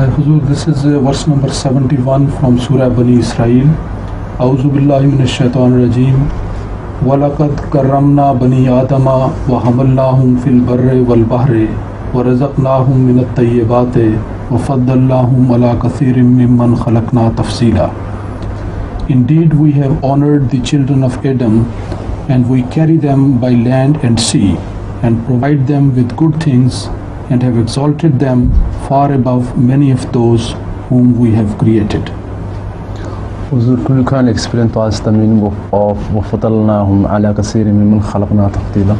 Huzur, this is verse number 71 from Surah Bani Israel. A'udhu billahi minash shaitanir rajeem. وَلَقَدْ كَرَّمْنَا بَنِي آدَمَ وَحَمَلْنَاهُمْ فِي الْبَرِّ وَالْبَحْرِ وَرَزَقْنَاهُمْ مِنَ الطَّيِّبَاتِ وَفَضَّلْنَاهُمْ عَلَى كَثِيرٍ مِّمَّنْ خَلَقْنَا تَفْصِيلًا. Indeed, we have honored the children of Adam, and we carry them by land and sea, and provide them with good things, and have exalted them far above many of those whom we have created. Could you kindly explain to us the meaning of وَفَضَّلْنَاهُمْ عَلَى كَثِيرٍ مِّمَّنْ خَلَقْنَا تَفْضِيلًا?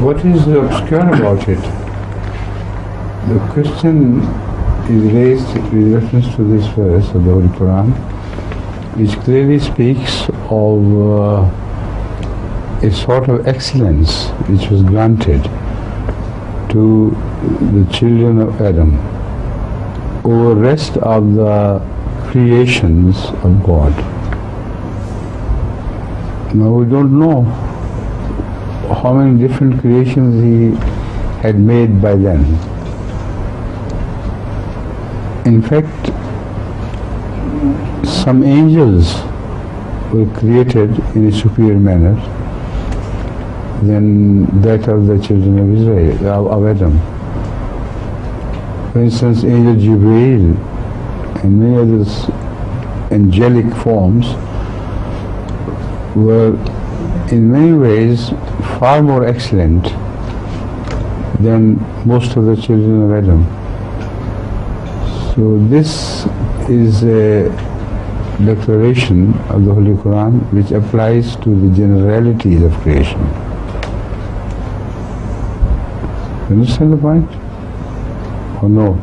What is obscure about it? The question is raised with reference to this verse of the Holy Quran, which clearly speaks of a sort of excellence which was granted to the children of Adam over the rest of the creations of God. Now we don't know how many different creations He had made by then. In fact, some angels were created in a superior manner than that of the children of Israel, of Adam. For instance, Angel Jibreel and many other angelic forms were in many ways far more excellent than most of the children of Adam. So this is a declaration of the Holy Quran which applies to the generalities of creation. You understand the point? Or no?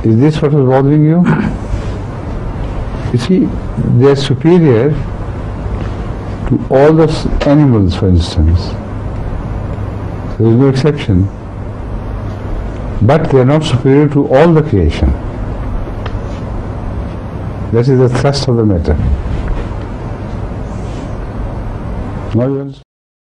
Is this what is bothering you? You see, they are superior to all the animals, for instance. There is no exception. But they are not superior to all the creation. That is the thrust of the matter. Now you understand?